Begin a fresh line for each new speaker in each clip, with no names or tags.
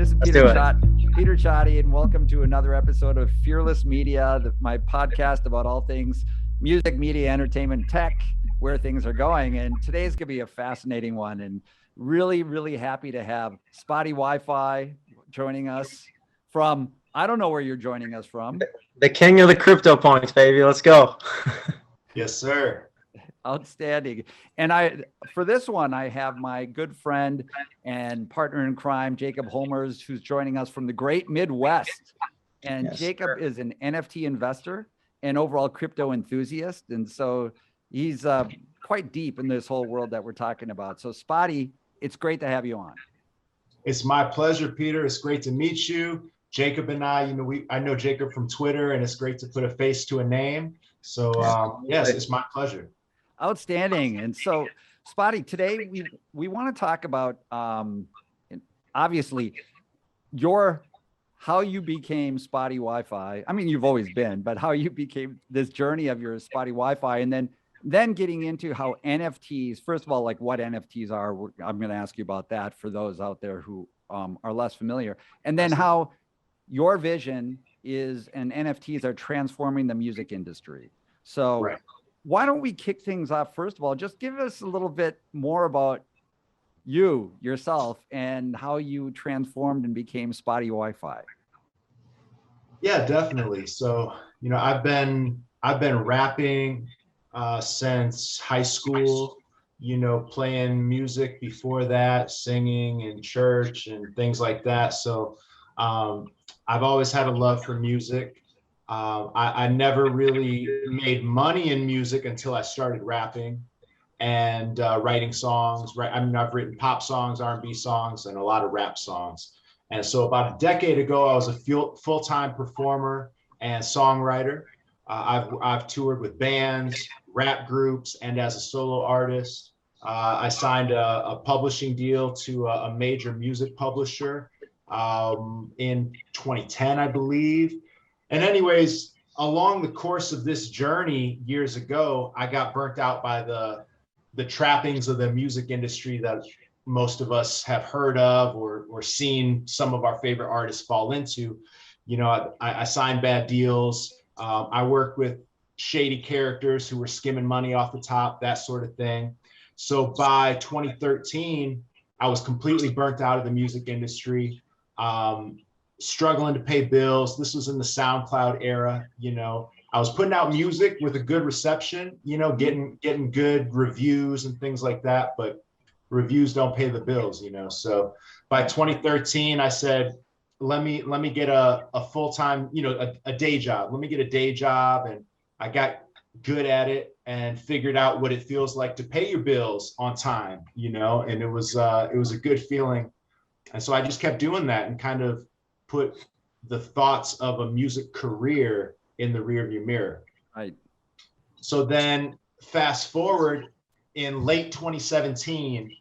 This is Peter Csathy, and welcome to another episode of Fearless Media, my podcast about all things music, media, entertainment, tech, where things are going. And today's going to be a fascinating one, and really, really happy to have SPOTTIE WiFi joining us from, I don't know where you're joining us from.
The king of the CryptoPunks, baby. Let's go.
Yes, sir.
Outstanding. And for this one, I have my good friend and partner in crime, Jacob Holmers, who's joining us from the great Midwest. And yes, Jacob is an NFT investor and overall crypto enthusiast. And so he's quite deep in this whole world that we're talking about. So SPOTTIE, it's great to have you on.
It's my pleasure, Peter. It's great to meet you. Jacob and I know Jacob from Twitter, and it's great to put a face to a name. So yes, it's my pleasure.
Outstanding. And so, SPOTTIE, today we want to talk about obviously how you became SPOTTIE WiFi. I mean, you've always been, but how you became this journey of your SPOTTIE WiFi, and then getting into how NFTs. First of all, like what NFTs are. I'm going to ask you about that for those out there who are less familiar, and then how your vision is and NFTs are transforming the music industry. So. Right. Why don't we kick things off? First of all, just give us a little bit more about yourself, and how you transformed and became SPOTTIE WiFi.
Yeah, definitely. So, I've been rapping since high school, playing music before that, singing in church and things like that. So I've always had a love for music. I never really made money in music until I started rapping and writing songs. Right, I mean, I've written pop songs, R&B songs, and a lot of rap songs. And so about a decade ago, I was a full-time performer and songwriter. I've toured with bands, rap groups, and as a solo artist. I signed a publishing deal to a major music publisher in 2010, I believe. And anyways, along the course of this journey years ago, I got burnt out by the trappings of the music industry that most of us have heard of or seen some of our favorite artists fall into. I signed bad deals. I worked with shady characters who were skimming money off the top, that sort of thing. So by 2013, I was completely burnt out of the music industry. Struggling to pay bills. This was in the SoundCloud era. I was putting out music with a good reception, getting good reviews and things like that, but reviews don't pay the bills, So by 2013, I said, let me get a full-time, a day job. Let me get a day job. And I got good at it and figured out what it feels like to pay your bills on time, and it was a good feeling. And so I just kept doing that and kind of put the thoughts of a music career in the rearview mirror.
Right.
So then fast forward in late 2017,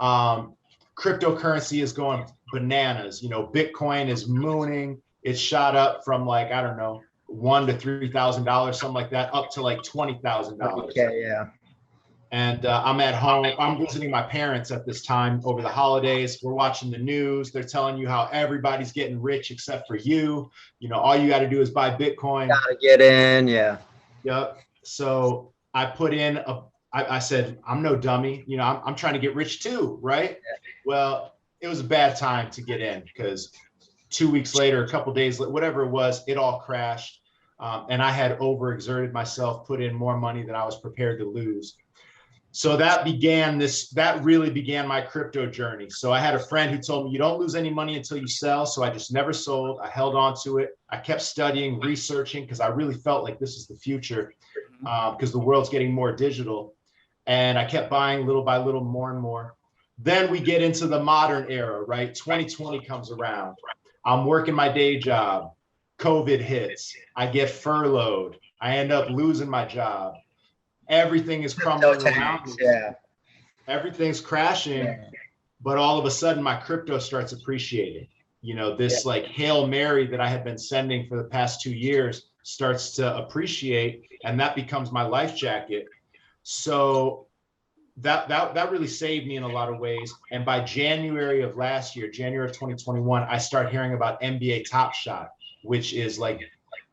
cryptocurrency is going bananas. Bitcoin is mooning. It shot up from like, I don't know, $1,000 to $3,000, something like that, up to like $20,000.
Okay, yeah.
And I'm at home. I'm visiting my parents at this time over the holidays. We're watching the news. They're telling you how everybody's getting rich except for you. All you got to do is buy Bitcoin.
Gotta get in, yeah.
Yep. So I put in I said, I'm no dummy. I'm trying to get rich too, right? Yeah. Well, it was a bad time to get in because 2 weeks later, a couple days later, whatever it was, it all crashed. And I had overexerted myself, put in more money than I was prepared to lose. So that really began my crypto journey. So I had a friend who told me, you don't lose any money until you sell. So I just never sold. I held on to it. I kept studying, researching, because I really felt like this is the future, because the world's getting more digital. And I kept buying little by little, more and more. Then we get into the modern era, right? 2020 comes around. I'm working my day job. COVID hits. I get furloughed. I end up losing my job. Everything is crumbling around me.
Yeah.
Everything's crashing, yeah. But all of a sudden my crypto starts appreciating. This like Hail Mary that I had been sending for the past 2 years starts to appreciate, and that becomes my life jacket. So that really saved me in a lot of ways. And by January of last year, January of 2021, I start hearing about NBA Top Shot, which is like,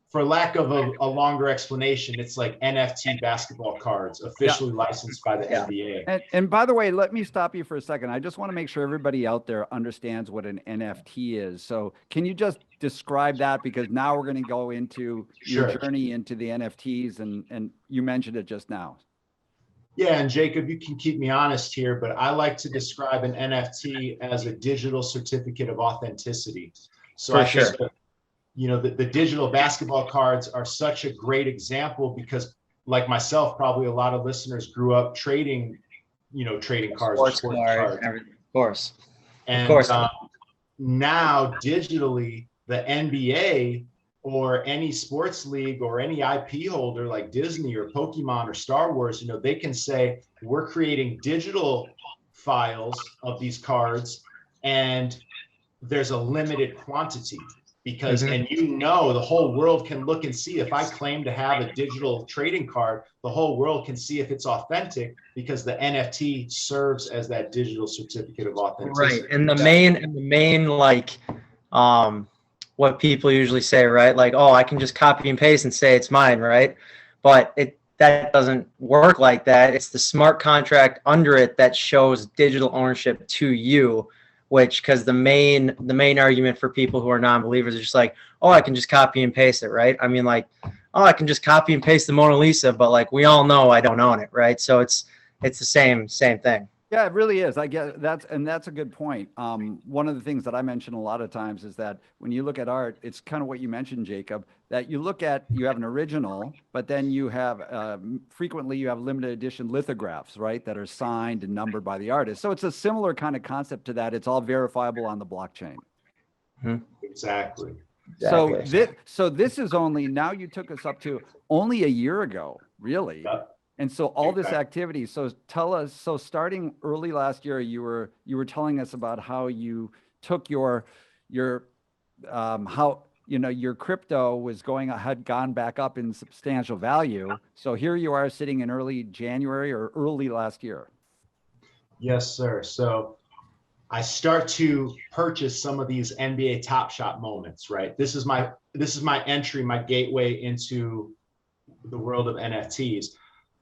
for lack of a longer explanation, it's like NFT basketball cards officially licensed by the NBA.
And by the way, let me stop you for a second. I just want to make sure everybody out there understands what an NFT is. So can you just describe that? Because now we're going to go into your journey into the NFTs, and you mentioned it just now.
Yeah, and Jacob, you can keep me honest here, but I like to describe an NFT as a digital certificate of authenticity. So I think that, you know, the digital basketball cards are such a great example because, like myself, probably a lot of listeners grew up trading, you know, trading cards,
sports cards. Of course.
And now digitally, the NBA or any sports league or any IP holder like Disney or Pokemon or Star Wars, you know, they can say, we're creating digital files of these cards and there's a limited quantity because, and you know, the whole world can look and see if I claim to have a digital trading card, the whole world can see if it's authentic because the NFT serves as that digital certificate of authenticity.
Right. And the main like, what people usually say, right? Like, oh, I can just copy and paste and say it's mine, right? But that doesn't work like that. It's the smart contract under it that shows digital ownership to you, which, because the main argument for people who are non-believers is just like, oh, I can just copy and paste it, right? I mean, like, oh, I can just copy and paste the Mona Lisa, but like we all know I don't own it, right? So it's the same thing.
Yeah, it really is. I get that's a good point. One of the things that I mention a lot of times is that when you look at art, it's kind of what you mentioned, Jacob, that you have an original, but then you have frequently you have limited edition lithographs, right, that are signed and numbered by the artist. So it's a similar kind of concept to that. It's all verifiable on the blockchain.
Exactly.
So this is only, now you took us up to only a year ago, really. And so all this activity, so tell us, so starting early last year, you were telling us about how you took your how, you know, your crypto had gone back up in substantial value. So here you are sitting in early January or early last year.
Yes, sir. So I start to purchase some of these NBA Top Shot moments, right? This is my entry, my gateway into the world of NFTs.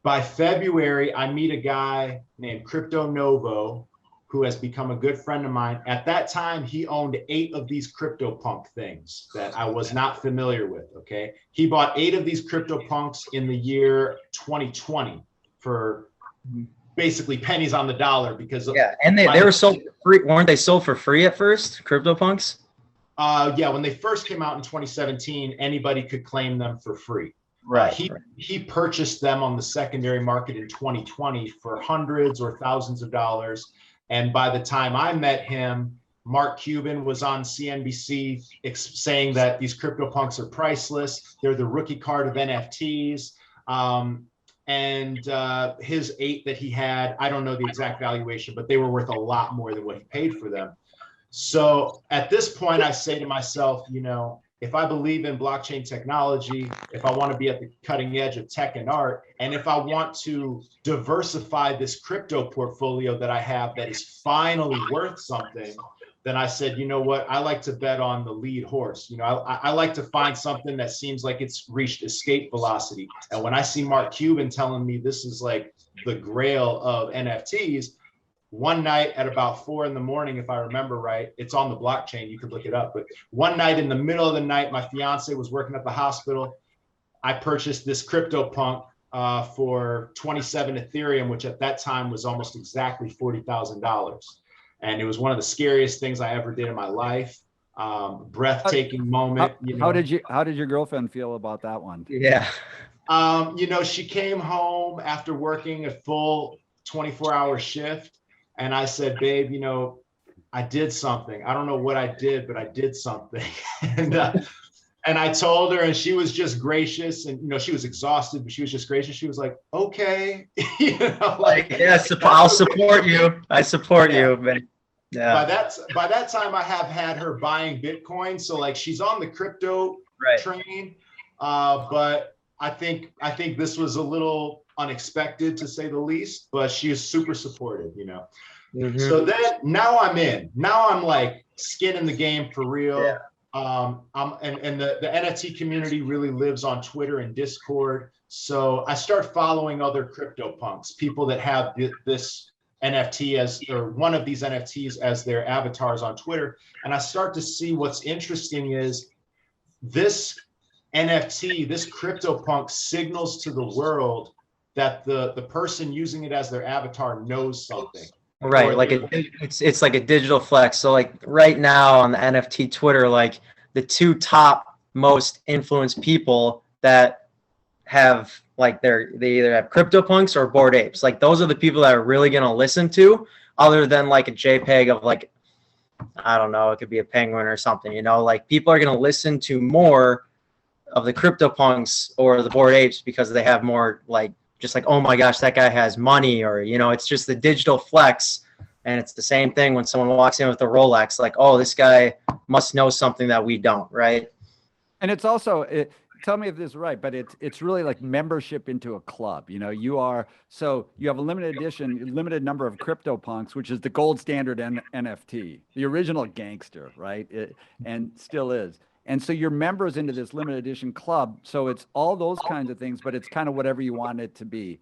By February, I meet a guy named Crypto Novo, who has become a good friend of mine. At that time, he owned 8 of these CryptoPunk things that I was not familiar with, okay? He bought 8 of these CryptoPunks in the year 2020 for basically pennies on the dollar because
and they were sold for free. Weren't they sold for free at first, CryptoPunks?
Yeah, when they first came out in 2017, anybody could claim them for free.
Right.
He purchased them on the secondary market in 2020 for hundreds or thousands of dollars. And by the time I met him, Mark Cuban was on CNBC saying that these CryptoPunks are priceless. They're the rookie card of NFTs. And his 8 that he had, I don't know the exact valuation, but they were worth a lot more than what he paid for them. So at this point, I say to myself, you know, if I believe in blockchain technology, if I want to be at the cutting edge of tech and art, and if I want to diversify this crypto portfolio that I have that is finally worth something, then I said, you know what, I like to bet on the lead horse. You know, I like to find something that seems like it's reached escape velocity. And when I see Mark Cuban telling me this is like the grail of NFTs, one night at about 4 in the morning, if I remember right, it's on the blockchain, you could look it up. But one night in the middle of the night, my fiance was working at the hospital. I purchased this CryptoPunk for 27 Ethereum, which at that time was almost exactly $40,000. And it was one of the scariest things I ever did in my life. Breathtaking moment.
How did your girlfriend feel about that one?
Yeah.
You know, she came home after working a full 24-hour shift. And I said, babe, you know, I did something. I don't know what I did, but I did something. And I told her, and she was just gracious. And, you know, she was exhausted, but she was just gracious. She was like, okay. You know, like,
yes, I'll support you. I support you. But
by that time, I have had her buying Bitcoin. So like she's on the crypto train. But I think this was a little unexpected, to say the least, but she is super supportive, you know.
Mhm.
So then now I'm in. Now I'm like skin in the game for real.
Yeah.
And the NFT community really lives on Twitter and Discord. So I start following other CryptoPunks, people that have this NFT as, or one of these NFTs as their avatars on Twitter. And I start to see what's interesting is this NFT, this CryptoPunk signals to the world that the person using it as their avatar knows something.
Right, like it's like a digital flex. So like right now on the NFT Twitter, like the two top most influenced people that have like they either have CryptoPunks or Bored Apes. Like those are the people that are really gonna listen to, other than like a JPEG of like, I don't know, it could be a penguin or something, you know, like people are gonna listen to more of the CryptoPunks or the Bored Apes because they have more like, just like, oh my gosh, that guy has money, or, you know, it's just the digital flex. And it's the same thing when someone walks in with a Rolex, like, oh, this guy must know something that we don't, right?
And it's also, tell me if this is right, but it's really like membership into a club. You know, you have a limited edition, limited number of CryptoPunks, which is the gold standard NFT, the original gangster, right? And still is. And so you're members into this limited edition club. So it's all those kinds of things, but it's kind of whatever you want it to be.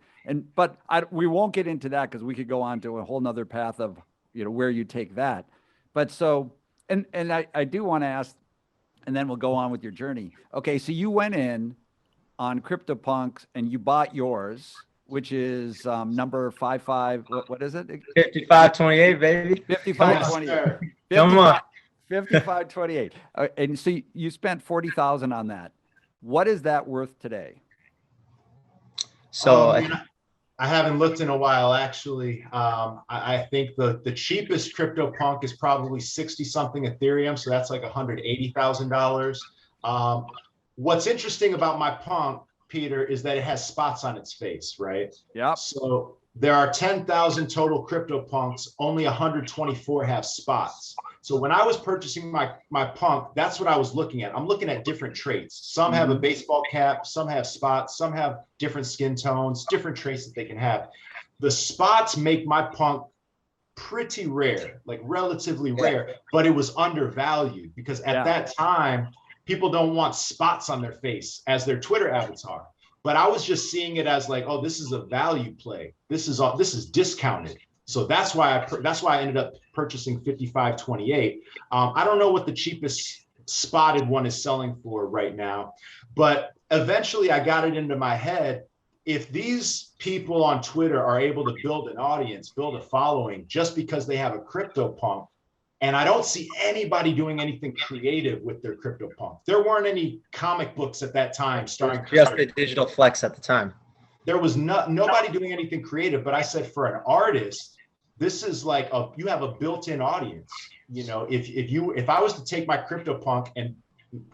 But we won't get into that because we could go on to a whole nother path of, you know, where you take that. But so, and I do want to ask, and then we'll go on with your journey. Okay, so you went in on CryptoPunks and you bought yours, which is number 55. What is it?
5528, baby.
5528.
Come on.
5528. And so you spent 40,000 on that. What is that worth today?
So
I haven't looked in a while, actually. I think the cheapest CryptoPunk is probably 60 something Ethereum. So that's like $180,000. What's interesting about my punk, Peter, is that it has spots on its face, right?
Yeah.
So there are 10,000 total CryptoPunks, only 124 have spots. So when I was purchasing my punk, that's what I was looking at. I'm looking at different traits. Some have a baseball cap, some have spots, some have different skin tones, different traits that they can have. The spots make my punk pretty rare, like relatively rare, but it was undervalued because at that time, people don't want spots on their face as their Twitter avatar. But I was just seeing it as like, oh, this is a value play. This is discounted. So that's why I ended up purchasing 5528. I don't know what the cheapest spotted one is selling for right now, but eventually I got it into my head. If these people on Twitter are able to build an audience, build a following just because they have a CryptoPunk, and I don't see anybody doing anything creative with their CryptoPunk. There weren't any comic books at that time starring
just a digital flex at the time.
There was nobody doing anything creative, but I said for an artist, this is like you have a built-in audience. You know, if I was to take my CryptoPunk and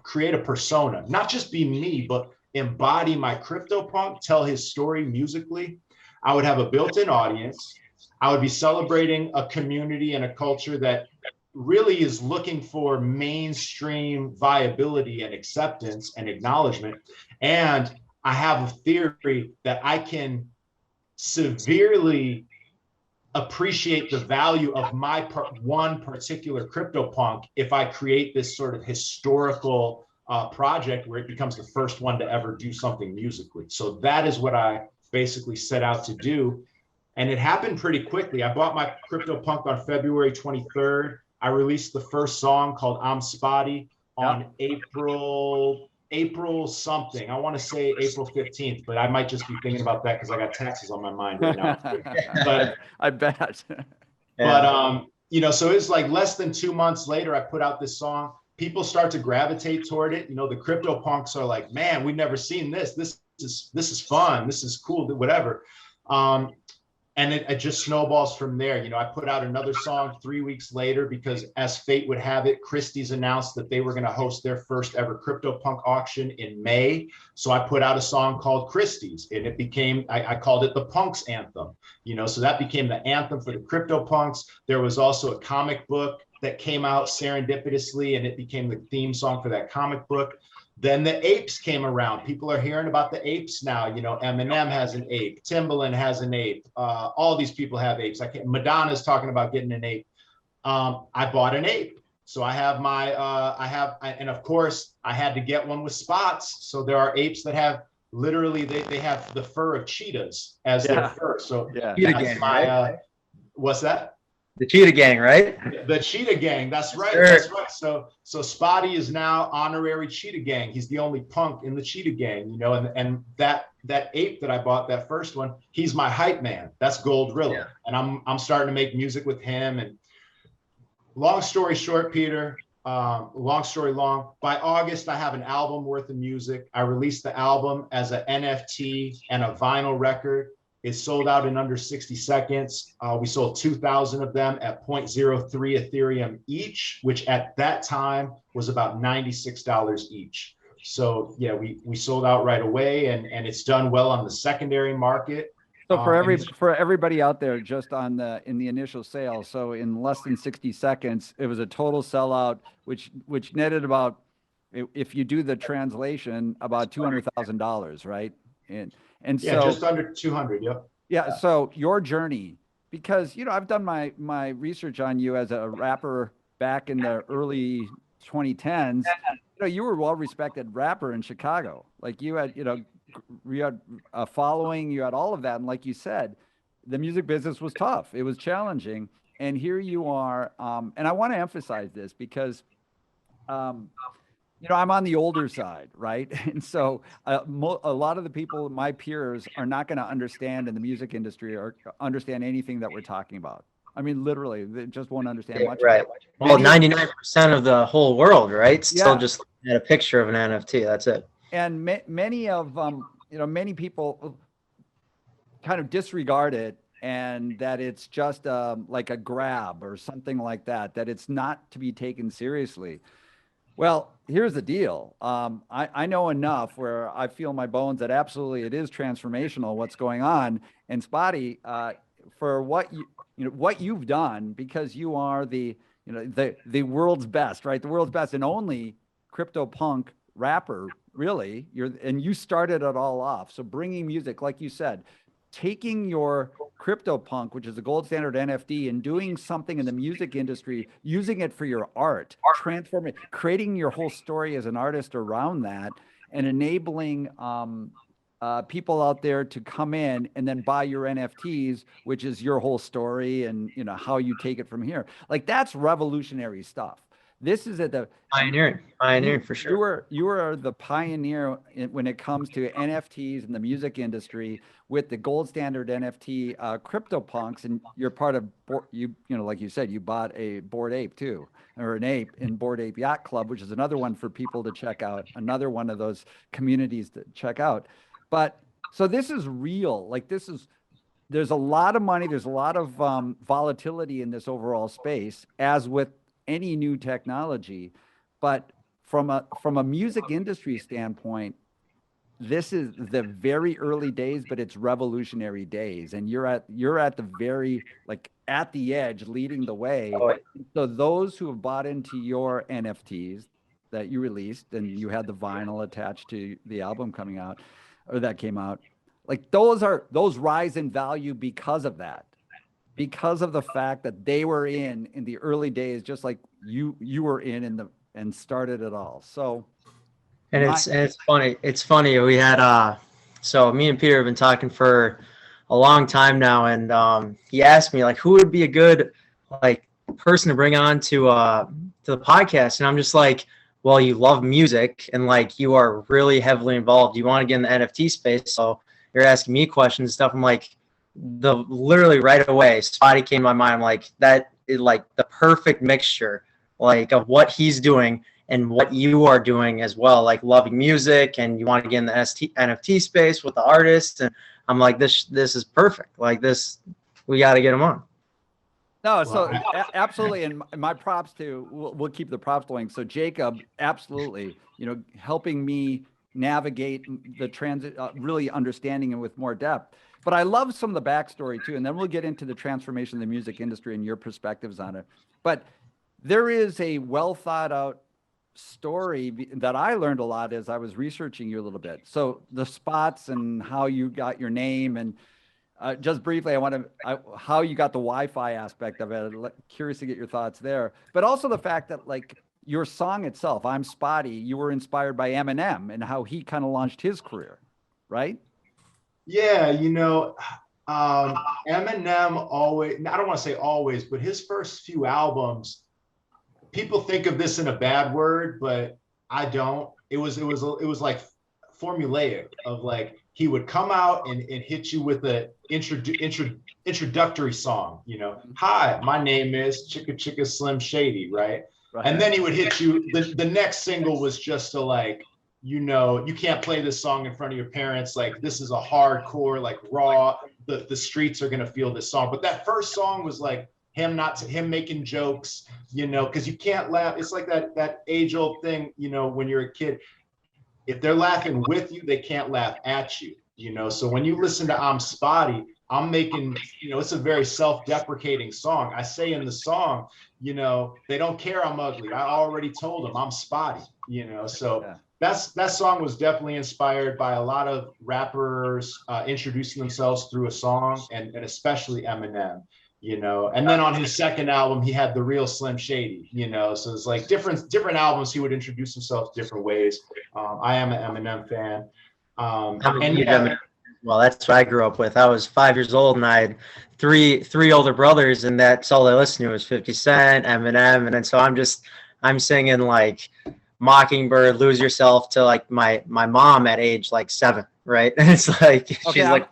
create a persona, not just be me, but embody my CryptoPunk, tell his story musically, I would have a built-in audience. I would be celebrating a community and a culture that really is looking for mainstream viability and acceptance and acknowledgement. And I have a theory that I can severely appreciate the value of my one particular CryptoPunk if I create this sort of historical project where it becomes the first one to ever do something musically. So that is what I basically set out to do. And it happened pretty quickly. I bought my CryptoPunk on February 23rd. I released the first song called I'm Spotty on April something. I want to say April 15th, but I might just be thinking about that because I got taxes on my mind right now. But
I bet.
But you know, so it's like less than 2 months later, I put out this song. People start to gravitate toward it. You know, the CryptoPunks are like, man, we've never seen this. This is fun. This is cool. Whatever. And it just snowballs from there. You know, I put out another song 3 weeks later because, as fate would have it, Christie's announced that they were going to host their first ever CryptoPunk auction in May. So I put out a song called Christie's, and it became, I called it the Punks Anthem. You know, so that became the anthem for the CryptoPunks. There was also a comic book that came out serendipitously, and it became the theme song for that comic book. Then the apes came around. People are hearing about the apes now. You know, Eminem has an ape. Timbaland has an ape. All these people have apes. Madonna's talking about getting an ape. I bought an ape. So I have my, and of course I had to get one with spots. So there are apes that have literally, they have the fur of cheetahs as their fur. So
Cheetah
that's
gang,
my,
right?
What's that?
The Cheetah Gang, right?
The Cheetah Gang. That's right.
Sure.
That's right. So Spottie is now honorary Cheetah Gang. He's the only punk in the Cheetah Gang, you know, and that ape that I bought, that first one, he's my hype man. That's Goldrilla. And I'm starting to make music with him. And long story short, Peter, long story long, by August, I have an album worth of music. I released the album as an NFT and a vinyl record. It sold out in under 60 seconds. We sold 2,000 of them at 0.03 Ethereum each, which at that time was about $96 each. So yeah, we sold out right away, and it's done well on the secondary market.
So for everybody out there, just on in the initial sale, so in less than 60 seconds, it was a total sellout, which netted about, if you do the translation, about $200,000, right? And
yeah,
so
just under 200. Yep.
Yeah. So your journey, because, you know, I've done my research on you as a rapper back in the early 2010s. You know, you were a well-respected rapper in Chicago. Like you had, you had a following, you had all of that. And like you said, the music business was tough. It was challenging. And here you are. And I want to emphasize this because, you know, I'm on the older side, right? And so a lot of the people, my peers, are not going to understand in the music industry or understand anything that we're talking about. I mean, literally, they just won't understand much.
Right. Well, 99% of the whole world, right? Still just looking at a picture of an NFT. That's it.
And many of, you know, many people kind of disregard it, and that it's just like a grab or something like that, that it's not to be taken seriously. Well, here's the deal. I know enough where I feel my bones that absolutely it is transformational what's going on. And Spottie, for what what you've done, because you are the world's best, right? The world's best and only CryptoPunk rapper, really. And you started it all off. So bringing music, like you said, taking your CryptoPunk, which is the gold standard NFT, and doing something in the music industry, using it for your art, transforming, creating your whole story as an artist around that, and enabling people out there to come in and then buy your NFTs, which is your whole story, and you know how you take it from here. Like, that's revolutionary stuff. This is at the
pioneering for sure.
You are the pioneer when it comes to NFTs in the music industry with the gold standard NFT CryptoPunks, and you're part of like you said, you bought a Bored Ape too, or an ape in Bored Ape Yacht Club, which is another one for people to check out, another one of those communities to check out. But so this is real. Like, there's a lot of money, there's a lot of volatility in this overall space, as with any new technology. But from a music industry standpoint, this is the very early days, but it's revolutionary days, and you're at the very, like, at the edge, leading the way. So those who have bought into your NFTs that you released, and you had the vinyl attached to the album coming out, or that came out, like, those rise in value because of that, because of the fact that they were in the early days, just like you were and started it all. So,
and it's funny. It's funny. We had so me and Peter have been talking for a long time now, and he asked me, like, who would be a good, like, person to bring on to the podcast, and I'm just like, well, you love music, and like, you are really heavily involved. You want to get in the NFT space, so you're asking me questions and stuff. I'm like, literally right away, Spottie came to my mind. Like, that is like the perfect mixture, like, of what he's doing and what you are doing as well, like loving music, and you want to get in the NFT space with the artists. And I'm like, this is perfect. Like, this, we got to get him on.
No, so absolutely, and my props to, we'll keep the props going. So Jacob, absolutely, helping me navigate the transit, really understanding it with more depth. But I love some of the backstory too, and then we'll get into the transformation of the music industry and your perspectives on it. But there is a well thought out story that I learned a lot as I was researching you a little bit. So the spots and how you got your name, and just briefly, how you got the Wi-Fi aspect of it. Curious to get your thoughts there, but also the fact that like your song itself, "I'm Spotty," you were inspired by Eminem and how he kind of launched his career, right?
Yeah, you know, Eminem always, I don't want to say always, but his first few albums, people think of this in a bad word, but I don't. It was like formulaic of like he would come out and hit you with a introductory song, you know, "Hi, my name is Chicka Chicka Slim Shady," right?
Right.
And then he would hit you. The next single was just a like, you know, you can't play this song in front of your parents. Like, this is a hardcore, like raw, the streets are gonna feel this song. But that first song was like him making jokes, you know, because you can't laugh. It's like that age-old thing, you know, when you're a kid. If they're laughing with you, they can't laugh at you, you know. So when you listen to "I'm Spotty," I'm making, you know, it's a very self-deprecating song. I say in the song, you know, they don't care I'm ugly. I already told them I'm spotty, you know. So
Yeah.
that song was definitely inspired by a lot of rappers introducing themselves through a song, and especially Eminem, you know. And then on his second album, he had the real Slim Shady, you know. So it's like different albums, he would introduce himself different ways. I am an Eminem fan. And yeah,
Well, that's what I grew up with. I was 5 years old, and I had three older brothers, and that's all I listened to was 50 Cent, Eminem, and then so I'm singing like Mockingbird, Lose Yourself to like my mom at age like 7, right? And it's like she's like,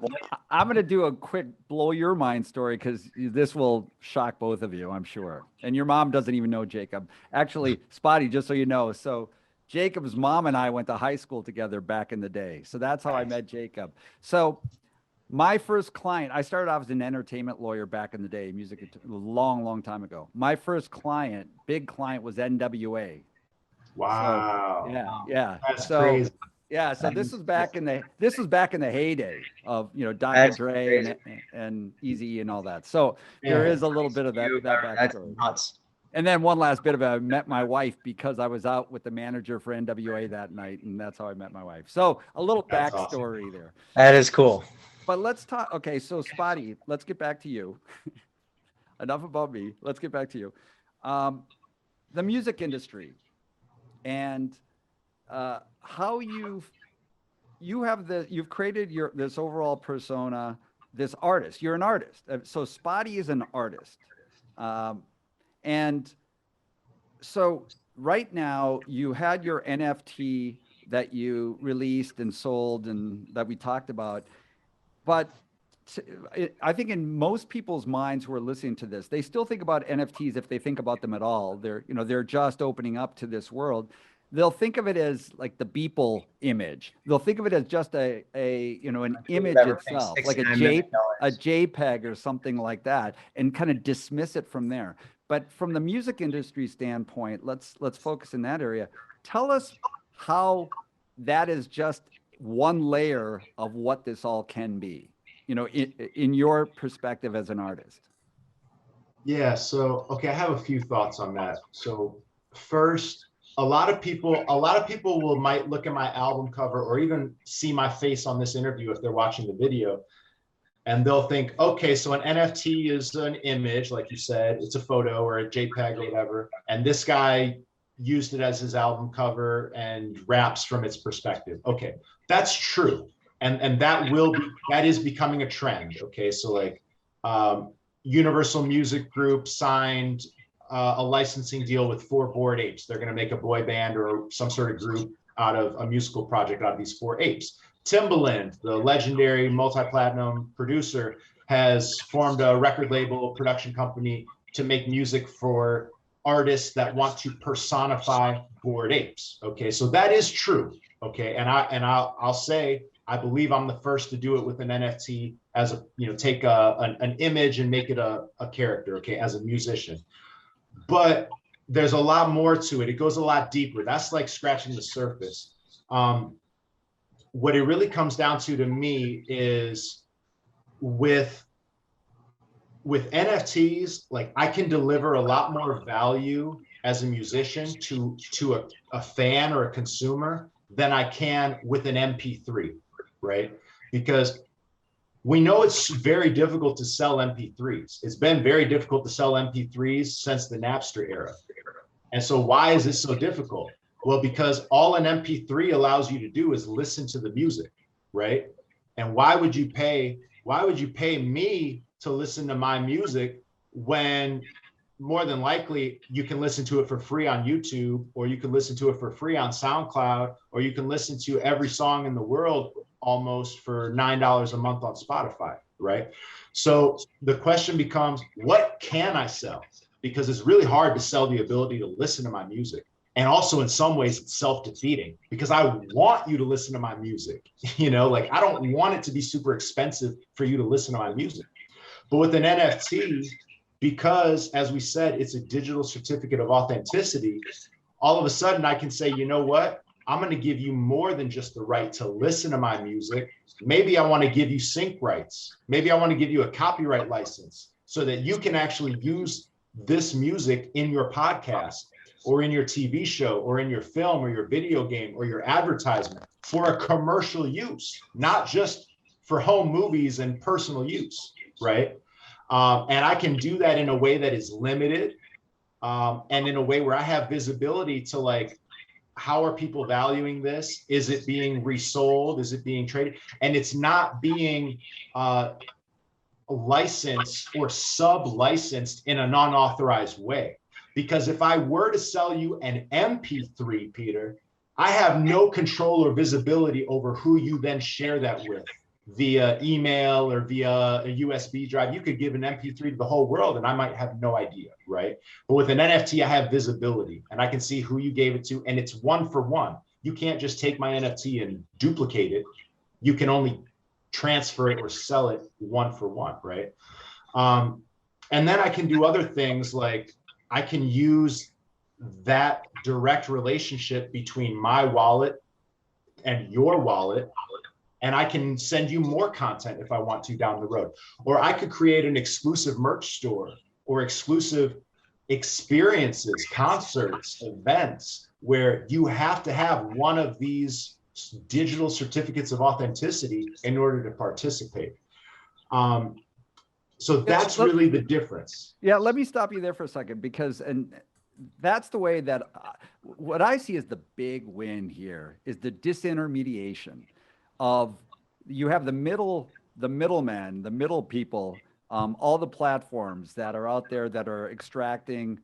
I'm going to do a quick blow your mind story because this will shock both of you, I'm sure. And your mom doesn't even know Jacob. Actually, Spotty, just so you know, so Jacob's mom and I went to high school together back in the day. So that's how I met Jacob. So my first client, I started off as an entertainment lawyer back in the day, music, a long time ago. My first client, big client, was NWA.
wow.
So, yeah.
That's crazy.
Yeah, so this was back in the heyday of, you know, Dr. Dre and Eazy and all that. So there is a little bit of that backstory.
Nuts.
And then one last bit of it, I met my wife because I was out with the manager for NWA that night, and that's how I met my wife. So a little backstory there.
That is cool.
But let's talk. Okay, so Spotty, let's get back to you. Enough about me. Let's get back to you. The music industry and how you've created this overall persona, this artist. You're an artist. So Spotty is an artist. And so right now you had your NFT that you released and sold and that we talked about, but I think in most people's minds who are listening to this, they still think about NFTs, if they think about them at all. They're just opening up to this world. They'll think of it as like the Beeple image. They'll think of it as just an image itself, like a JPEG or something like that, and kind of dismiss it from there. But from the music industry standpoint, let's focus in that area. Tell us how that is just one layer of what this all can be, you know, in your perspective as an artist.
Yeah, so okay, I have a few thoughts on that. So first, a lot of people might look at my album cover or even see my face on this interview if they're watching the video, and they'll think, okay, so an NFT is an image, like you said, it's a photo or a JPEG or whatever, and this guy used it as his album cover and raps from its perspective. Okay, that's true, and that is becoming a trend. Okay, so like Universal Music Group signed a licensing deal with 4 Bored Apes. They're going to make a boy band or some sort of group out of a musical project out of these 4 apes. Timbaland, the legendary multi-platinum producer, has formed a record label production company to make music for artists that want to personify Bored Apes. Okay, so that is true. Okay, and I'll say I believe I'm the first to do it with an NFT as a, you know, take an image and make it a character. Okay, as a musician, but there's a lot more to it. It goes a lot deeper. That's like scratching the surface. What it really comes down to me is with NFTs, like I can deliver a lot more value as a musician to a fan or a consumer than I can with an MP3, right? Because we know it's very difficult to sell MP3s. It's been very difficult to sell MP3s since the Napster era. And so why is it so difficult? Well, because all an MP3 allows you to do is listen to the music, right? And why would you pay me to listen to my music when more than likely you can listen to it for free on YouTube, or you can listen to it for free on SoundCloud, or you can listen to every song in the world almost for $9 a month on Spotify, right? So the question becomes, what can I sell? Because it's really hard to sell the ability to listen to my music. And also in some ways it's self-defeating, because I want you to listen to my music. Like I don't want it to be super expensive for you to listen to my music. But with an NFT, because as we said, it's a digital certificate of authenticity, all of a sudden I can say, you know what? I'm going to give you more than just the right to listen to my music. Maybe I want to give you sync rights. Maybe I want to give you a copyright license so that you can actually use this music in your podcast or in your TV show or in your film or your video game or your advertisement for a commercial use, not just for home movies and personal use, right? And I can do that in a way that is limited, and in a way where I have visibility to, like, how are people valuing this? Is it being resold? Is it being traded? And it's not being licensed or sub-licensed in a non-authorized way. Because if I were to sell you an MP3, Peter, I have no control or visibility over who you then share that with via email or via a USB drive. You could give an MP3 to the whole world and I might have no idea, right? But with an NFT, I have visibility and I can see who you gave it to, and it's one for one. You can't just take my NFT and duplicate it. You can only transfer it or sell it one for one, right? And then I can do other things, like I can use that direct relationship between my wallet and your wallet, and I can send you more content if I want to down the road. Or I could create an exclusive merch store or exclusive experiences, concerts, events, where you have to have one of these digital certificates of authenticity in order to participate. So that's really the difference.
Yeah, let me stop you there for a second, because, and that's the way that what I see as the big win here is the disintermediation of, you have the middlemen, the middle people, all the platforms that are out there that are extracting,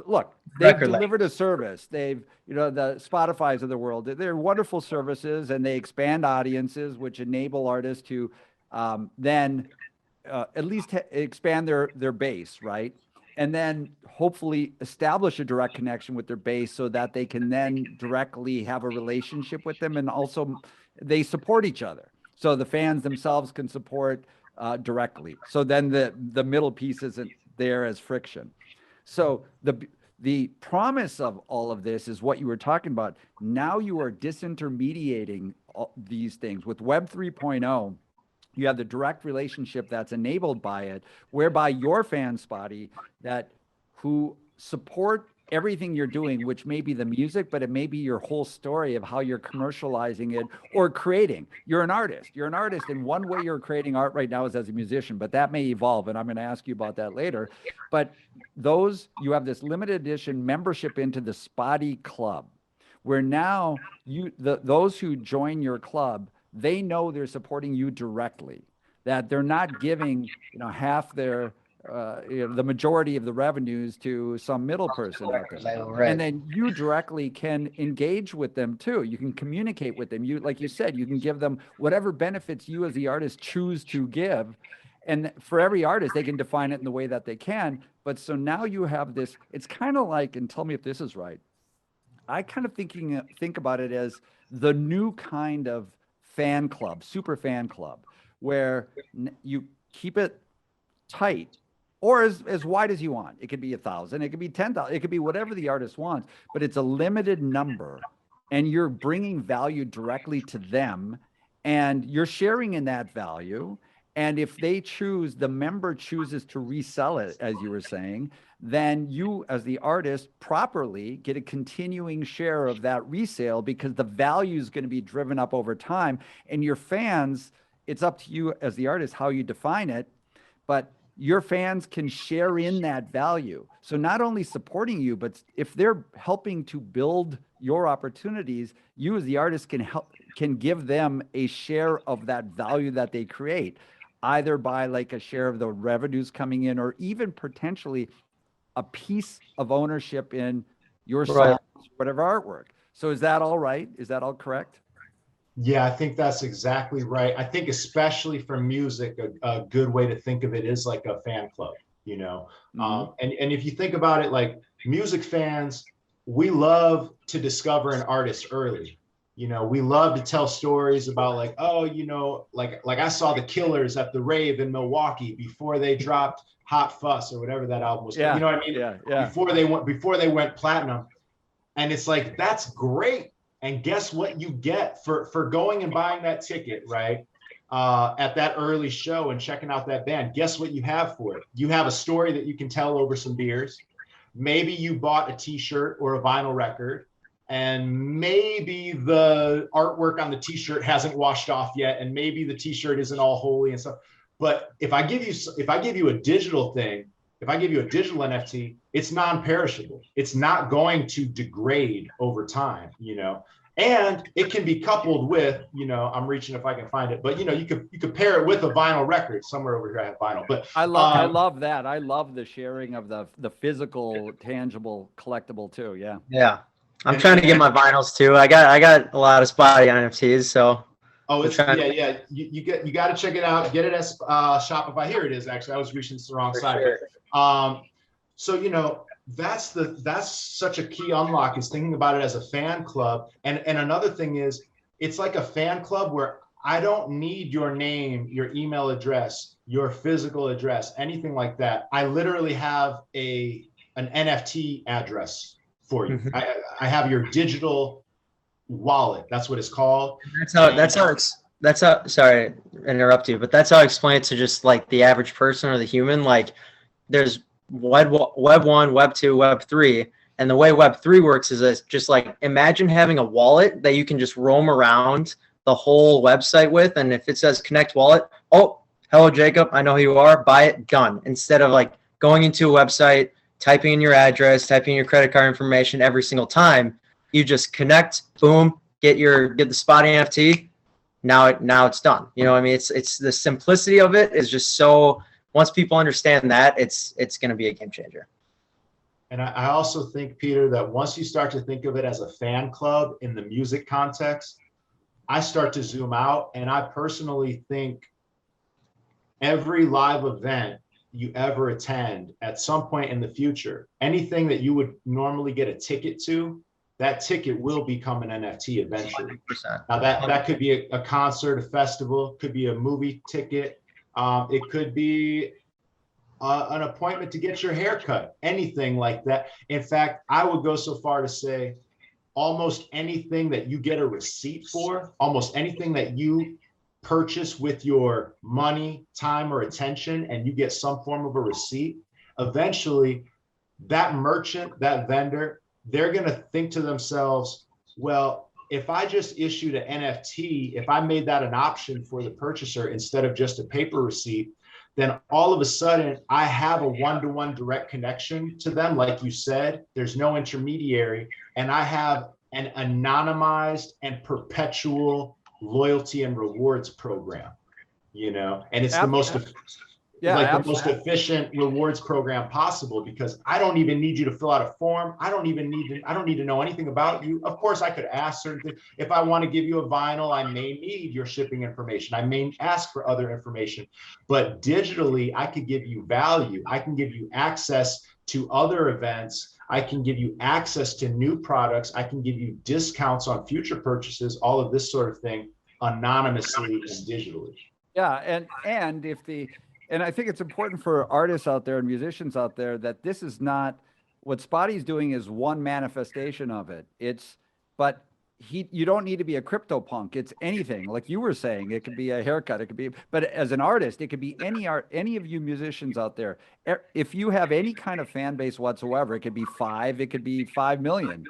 look, they've delivered a service. They've, the Spotify's of the world, they're wonderful services, and they expand audiences, which enable artists to then at least expand their base, right? And then hopefully establish a direct connection with their base so that they can then directly have a relationship with them. And also they support each other. So the fans themselves can support directly. So then the middle piece isn't there as friction. So the promise of all of this is what you were talking about. Now you are disintermediating these things. With Web 3.0, you have the direct relationship that's enabled by it, whereby your fans, Spottie, who support everything you're doing, which may be the music, but it may be your whole story of how you're commercializing it or creating. You're an artist. You're an artist, and one way you're creating art right now is as a musician, but that may evolve, and I'm going to ask you about that later. But you have this limited edition membership into the Spottie Club, where now those who join your club, they know they're supporting you directly, that they're not giving, half their, the majority of the revenues to some middle person out there. Right. And then you directly can engage with them too. You can communicate with them. Like you said, you can give them whatever benefits you as the artist choose to give. And for every artist, they can define it in the way that they can. But so now you have this, it's kind of like, and tell me if this is right, I kind of think about it as the new kind of fan club, super fan club, where you keep it tight, or as wide as you want. It could be 1,000, it could be 10,000, it could be whatever the artist wants, but it's a limited number, and you're bringing value directly to them, and you're sharing in that value, And if they choose, the member chooses to resell it, as you were saying, then you, as the artist, properly get a continuing share of that resale, because the value is going to be driven up over time. And your fans, it's up to you as the artist how you define it, but your fans can share in that value. So not only supporting you, but if they're helping to build your opportunities, you as the artist can give them a share of that value that they create, either by like a share of the revenues coming in, or even potentially a piece of ownership in your songs, whatever artwork. So is that all right? Is that all correct?
Yeah, I think that's exactly right. I think especially for music, a good way to think of it is like a fan club, you know? And if you think about it, like music fans, we love to discover an artist early. You know, we love to tell stories about like, oh, you know, like I saw the Killers at the rave in Milwaukee before they dropped Hot Fuss or whatever that album was.
Yeah.
You know what I mean?
Yeah.
Before they went platinum. And it's like, that's great. And guess what you get for going and buying that ticket, right? At that early show and checking out that band. Guess what you have for it? You have a story that you can tell over some beers. Maybe you bought a t-shirt or a vinyl record, and maybe the artwork on the t-shirt hasn't washed off yet, and maybe the t-shirt isn't all holy and stuff. But if I give you a digital thing, if I give you a digital NFT, it's non-perishable. It's not going to degrade over time, you know, and it can be coupled with, you know, I'm reaching if I can find it, but you know, you could pair it with a vinyl record. Somewhere over here I have vinyl, but
I love that. I love the sharing of the physical, tangible, collectible too. Yeah.
Yeah. I'm trying to get my vinyls too. I got a lot of spotty NFTs, so.
Oh, it's yeah. You got to check it out. Get it at Shopify. Here it is. Actually, I was reaching to the wrong side. Sure. So you know, that's such a key unlock, is thinking about it as a fan club. And another thing is, it's like a fan club where I don't need your name, your email address, your physical address, anything like that. I literally have an NFT address for you. I have your digital wallet. That's what it's called. That's how
sorry to interrupt you, but that's how I explain it to just like the average person or the human. Like there's web 1, web 2, web 3, and the way web 3 works is just like, imagine having a wallet that you can just roam around the whole website with, and if it says connect wallet, oh, hello Jacob, I know who you are, buy it, done. Instead of like going into a website, typing in your address, typing in your credit card information every single time, you just connect, boom, get the spotty NFT. Now it's done. You know what I mean? It's the simplicity of it is just so, once people understand that, it's going to be a game changer.
And I also think, Peter, that once you start to think of it as a fan club in the music context, I start to zoom out, and I personally think every live event you ever attend at some point in the future, anything that you would normally get a ticket to, that ticket will become an NFT eventually.
100%.
Now that could be a concert, a festival, could be a movie ticket. It could be an appointment to get your hair cut, anything like that. In fact, I would go so far to say almost anything that you get a receipt for, almost anything that you purchase with your money, time, or attention, and you get some form of a receipt, eventually that merchant, that vendor, they're going to think to themselves, well, if I just issued an NFT, if I made that an option for the purchaser instead of just a paper receipt, then all of a sudden I have a one-to-one direct connection to them. Like you said, there's no intermediary, and I have an anonymized and perpetual loyalty and rewards program, you know, and it's the most the most efficient rewards program possible, because I don't even need you to fill out a form. I don't need to know anything about you. Of course, I could ask certain things. If I want to give you a vinyl, I may need your shipping information. I may ask for other information, but digitally, I could give you value. I can give you access to other events. I can give you access to new products. I can give you discounts on future purchases, all of this sort of thing, anonymously and digitally.
Yeah, and I think it's important for artists out there and musicians out there that this is not, what Spottie's doing is one manifestation of it. But you don't need to be a CryptoPunk. It's anything. Like you were saying, it could be a haircut, it could be, but as an artist, it could be any of you musicians out there. If you have any kind of fan base whatsoever, it could be 5, it could be 5 million.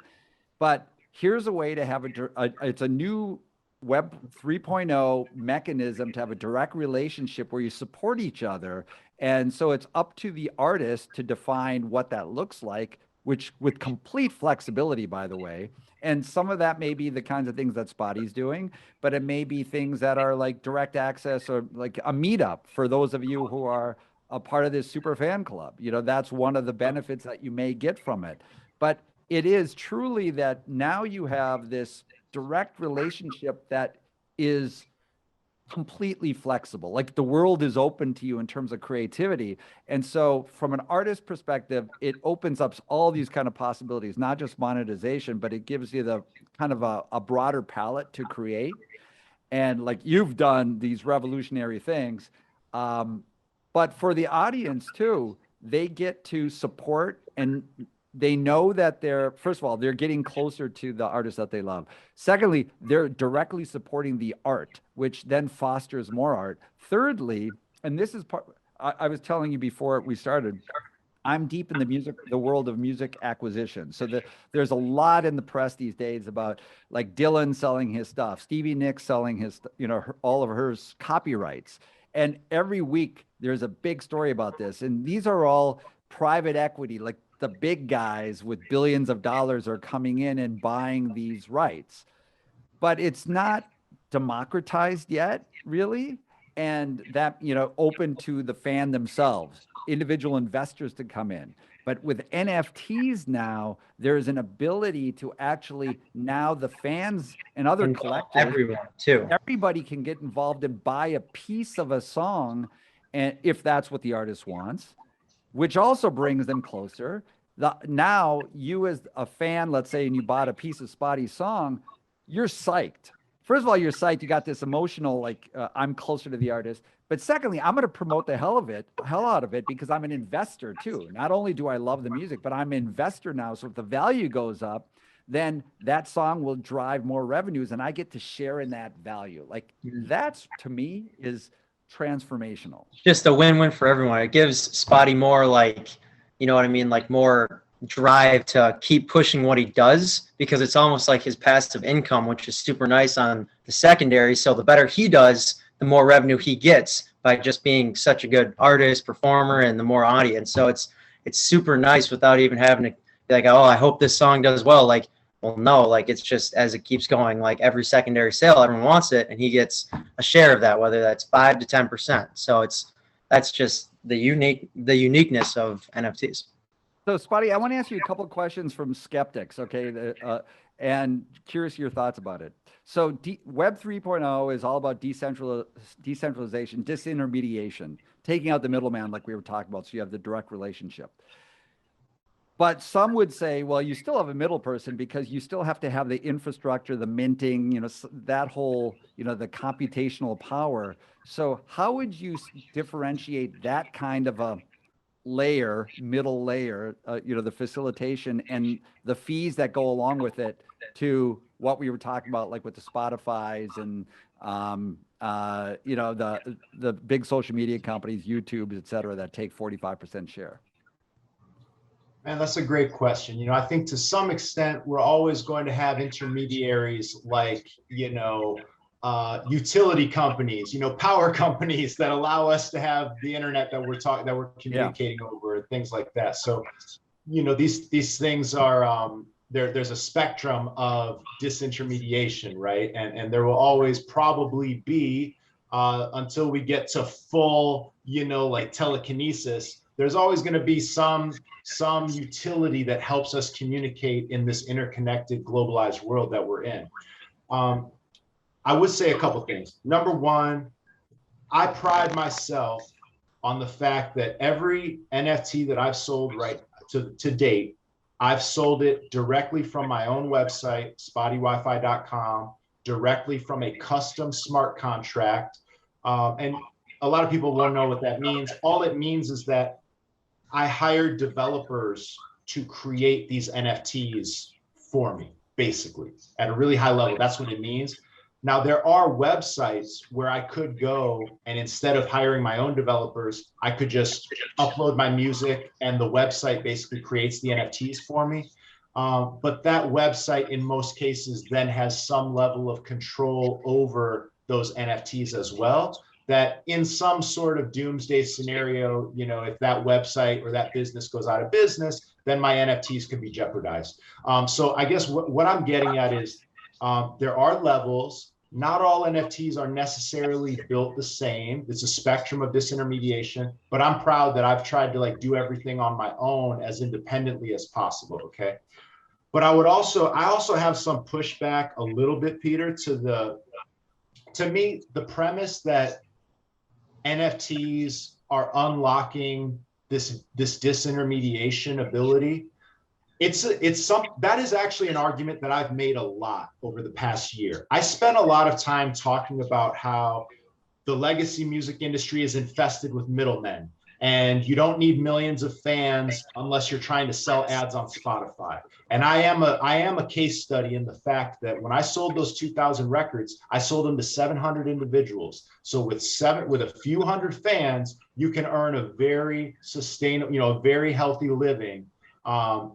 But here's a way to have it's a new Web 3.0 mechanism to have a direct relationship where you support each other. And so it's up to the artist to define what that looks like, which with complete flexibility, by the way. And some of that may be the kinds of things that Spottie's doing, but it may be things that are like direct access or like a meetup for those of you who are a part of this super fan club. You know, that's one of the benefits that you may get from it. But it is truly that now you have this direct relationship that is completely flexible. Like the world is open to you in terms of creativity. And so from an artist perspective, it opens up all these kind of possibilities, not just monetization, but it gives you the kind of a broader palette to create. And like you've done these revolutionary things. But for the audience too, they get to support, and they know that first of all, they're getting closer to the artists that they love. Secondly, they're directly supporting the art, which then fosters more art. Thirdly, and this is part, I was telling you before we started, I'm deep in the world of music acquisition. So there's a lot in the press these days about like Dylan selling his stuff, Stevie Nicks selling his, all of her copyrights. And every week there's a big story about this. And these are all private equity, like the big guys with billions of dollars are coming in and buying these rights. But it's not democratized yet, really. And that, open to the fan themselves, individual investors to come in. But with NFTs now, there's an ability to actually, now the fans and other collectors,
everyone too.
Everybody can get involved and buy a piece of a song, and if that's what the artist wants, which also brings them closer. Now you as a fan, let's say, and you bought a piece of Spottie's song, you're psyched. First of all, you're psyched. You got this emotional, like, I'm closer to the artist. But secondly, I'm going to promote the hell out of it, because I'm an investor too. Not only do I love the music, but I'm an investor now. So if the value goes up, then that song will drive more revenues, and I get to share in that value. Like that's, to me, is transformational.
Just a win-win for everyone. It gives Spottie more, like, you know what I mean, like more drive to keep pushing what he does, because it's almost like his passive income, which is super nice on the secondary. So the better he does, the more revenue he gets by just being such a good artist, performer, and the more audience. So it's super nice without even having to be like, oh, I hope this song does well. Like, well, no, like it's just as it keeps going, like every secondary sale, everyone wants it, and he gets a share of that, whether that's 5 to 10%. So that's just the uniqueness of NFTs.
So Spottie, I want to ask you a couple of questions from skeptics, okay, and curious your thoughts about it. So Web 3.0 is all about decentralization, disintermediation, taking out the middleman, like we were talking about, so you have the direct relationship. But some would say, well, you still have a middle person, because you still have to have the infrastructure, the minting, that whole, the computational power. So how would you differentiate that kind of a middle layer, the facilitation and the fees that go along with it, to what we were talking about, like with the Spotify's and, the big social media companies, YouTube, et cetera, that take 45% share?
Man, that's a great question. I think to some extent, we're always going to have intermediaries like, utility companies, power companies that allow us to have the internet that we're communicating over, things like that. So, these things are, there's a spectrum of disintermediation, right? And there will always probably be, until we get to full, like telekinesis, there's always going to be some utility that helps us communicate in this interconnected, globalized world that we're in. I would say a couple things. Number one, I pride myself on the fact that every NFT that I've sold to date, I've sold it directly from my own website, SpottieWiFi.com, directly from a custom smart contract. And a lot of people won't know what that means. All it means is that I hired developers to create these NFTs for me, basically, at a really high level. That's what it means. Now, there are websites where I could go and instead of hiring my own developers, I could just upload my music and the website basically creates the NFTs for me. But that website in most cases then has some level of control over those NFTs as well, that in some sort of doomsday scenario, you know, if that website or that business goes out of business, then my NFTs could be jeopardized. So I guess what I'm getting at is there are levels. Not all NFTs are necessarily built the same. It's a spectrum of disintermediation, but I'm proud that I've tried to like do everything on my own as independently as possible, okay? But I also have some pushback a little bit, Peter, to me, the premise that NFTs are unlocking this disintermediation ability. That is actually an argument that I've made a lot over the past year. I spent a lot of time talking about how the legacy music industry is infested with middlemen, and you don't need millions of fans unless you're trying to sell ads on Spotify. And I am a case study in the fact that when I sold those 2,000 records, I sold them to 700 individuals. So with a few hundred fans, you can earn a very sustainable, you know, a very healthy living.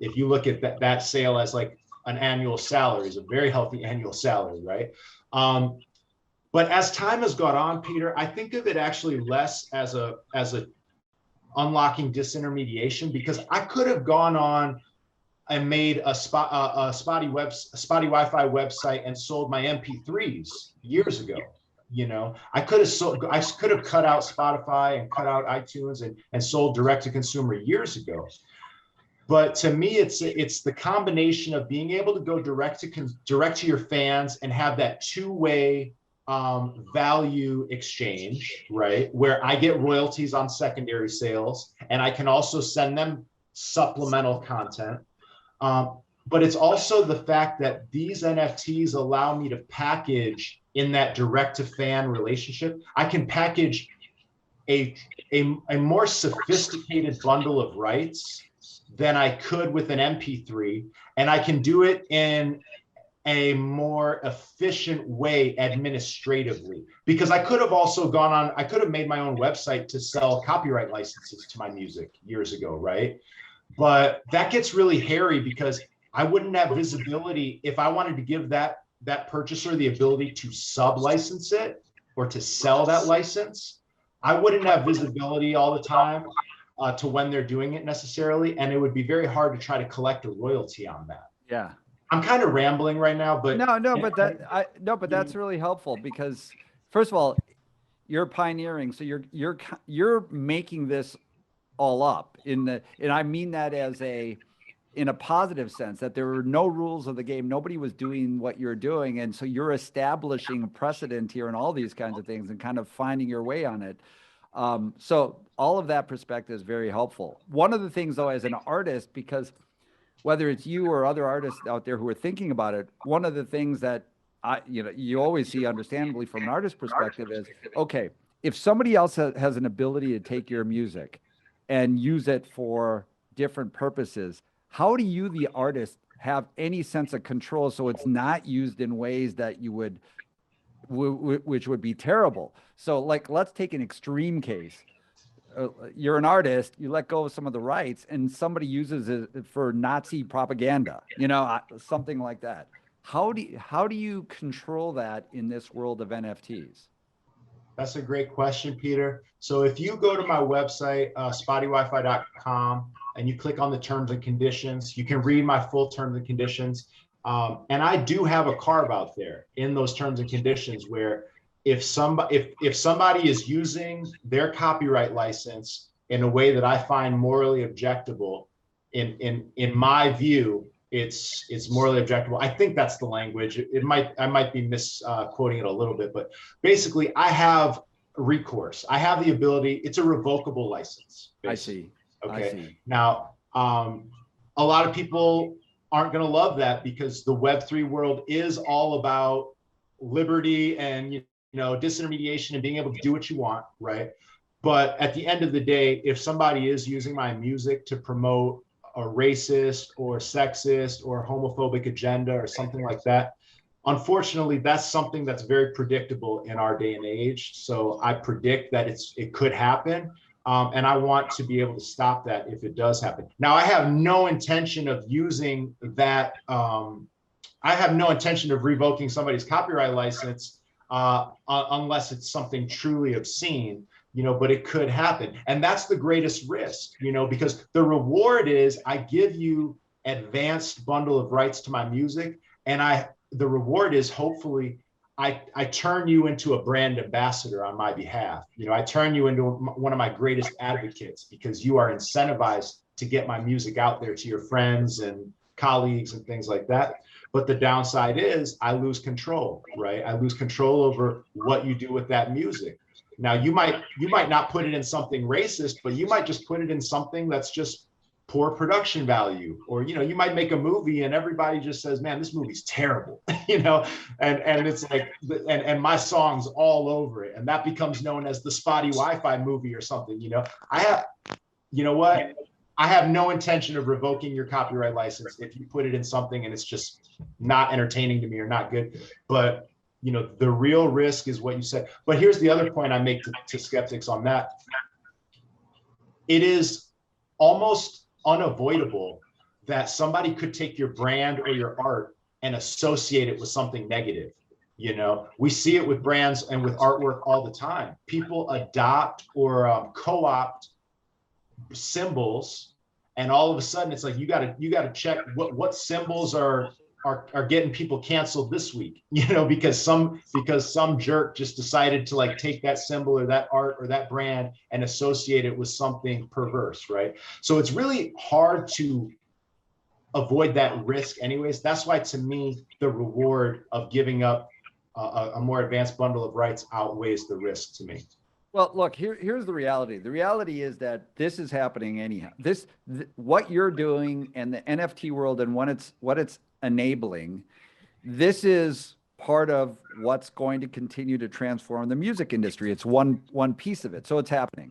If you look at that sale as like an annual salary, is a very healthy annual salary, right? But as time has gone on, Peter, I think of it actually less as a unlocking disintermediation, because I could have gone on and made a Spottie Wi-Fi website and sold my MP3s years ago. You know, I could have cut out Spotify and cut out iTunes and sold direct to consumer years ago. But to me, it's the combination of being able to go direct to your fans and have that two-way value exchange, right? Where I get royalties on secondary sales, and I can also send them supplemental content. But it's also the fact that these NFTs allow me to package in that direct to fan relationship. I can package a more sophisticated bundle of rights than I could with an MP3, and I can do it in a more efficient way administratively, because I could have also I could have made my own website to sell copyright licenses to my music years ago, right? But that gets really hairy because I wouldn't have visibility if I wanted to give that purchaser the ability to sub-license it or to sell that license. I wouldn't have visibility all the time to when they're doing it necessarily, and it would be very hard to try to collect a royalty on that.
Yeah.
I'm kind of rambling right now, but
but that's really helpful, because first of all, you're pioneering, so you're making this all up and I mean that as in a positive sense, that there were no rules of the game. Nobody was doing what you're doing, and so you're establishing a precedent here and all these kinds of things and kind of finding your way on it. So all of that perspective is very helpful. One of the things, though, as an artist, because whether it's you or other artists out there who are thinking about it, one of the things that you always see, understandably, from an artist perspective is, okay, if somebody else has an ability to take your music and use it for different purposes, how do you, the artist, have any sense of control so it's not used in ways that you would, which would be terrible? So, like, let's take an extreme case. You're an artist, you let go of some of the rights, and somebody uses it for Nazi propaganda, something like that. How do you control that in this world of NFTs?
That's a great question, Peter. So if you go to my website, SpottieWiFi.com, and you click on the terms and conditions, you can read my full terms and conditions. And I do have a carve out there in those terms and conditions where if somebody is using their copyright license in a way that I find morally objectable, in my view, it's morally objectable. I think that's the language. I might be misquoting it a little bit, but basically I have recourse. I have the ability. It's a revocable license, basically.
I see.
Okay.
I see.
Now, a lot of people aren't going to love that, because the Web3 world is all about liberty and disintermediation and being able to do what you want, right? But at the end of the day, if somebody is using my music to promote racist or sexist or homophobic agenda or something like that. Unfortunately, that's something that's very predictable in our day and age. So I predict that it could happen. And I want to be able to stop that if it does happen. Now, I have no intention of using that. I have no intention of revoking somebody's copyright license unless it's something truly obscene, but it could happen. And that's the greatest risk, because the reward is I give you advanced bundle of rights to my music. And the reward is hopefully I turn you into a brand ambassador on my behalf. I turn you into one of my greatest advocates because you are incentivized to get my music out there to your friends and colleagues and things like that. But the downside is I lose control, right? I lose control over what you do with that music. Now, you might not put it in something racist, but you might just put it in something that's just poor production value. Or, you might make a movie and everybody just says, man, this movie's terrible, and it's like, and my song's all over it. And that becomes known as the Spottie Wi-Fi movie or something, I have no intention of revoking your copyright license if you put it in something and it's just not entertaining to me or not good. But, the real risk is what you said. But here's the other point I make to skeptics on that. It is almost unavoidable that somebody could take your brand or your art and associate it with something negative. We see it with brands and with artwork all the time. People adopt or co-opt symbols, and all of a sudden it's like you got to check what symbols are getting people canceled this week, because some jerk just decided to take that symbol or that art or that brand and associate it with something perverse, right? So it's really hard to avoid that risk anyways. That's why, to me, the reward of giving up a more advanced bundle of rights outweighs the risk to me.
Well, look, here's the reality. The reality is that this is happening anyhow. What you're doing and the NFT world and what it's enabling, this is part of what's going to continue to transform the music industry. It's one piece of it. So it's happening.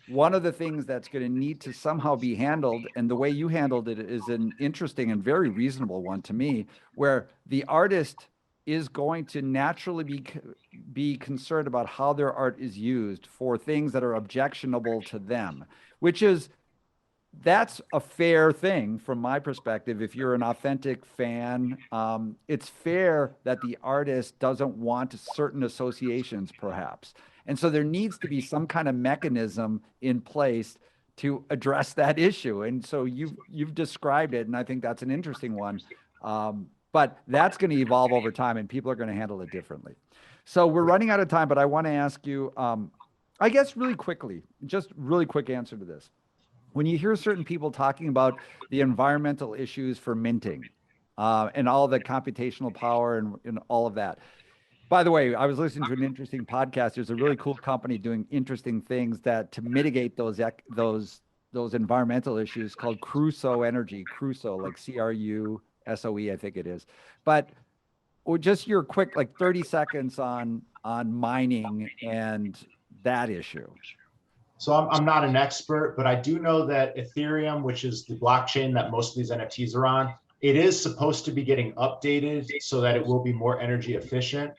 One of the things that's going to need to somehow be handled, and the way you handled it is an interesting and very reasonable one to me, where the artist is going to naturally be concerned about how their art is used for things that are objectionable to them, that's a fair thing from my perspective. If you're an authentic fan, it's fair that the artist doesn't want certain associations, perhaps. And so there needs to be some kind of mechanism in place to address that issue. And so you've described it, and I think that's an interesting one. But that's going to evolve over time, and people are going to handle it differently. So we're running out of time, but I want to ask you, I guess really quickly, just really quick answer to this. When you hear certain people talking about the environmental issues for minting and all the computational power and all of that. By the way, I was listening to an interesting podcast. There's a really cool company doing interesting things to mitigate those environmental issues called Crusoe Energy. Crusoe, like CRUSOE, I think it is. But just your quick, 30 seconds on mining and that issue.
So I'm not an expert, but I do know that Ethereum, which is the blockchain that most of these NFTs are on, it is supposed to be getting updated so that it will be more energy efficient.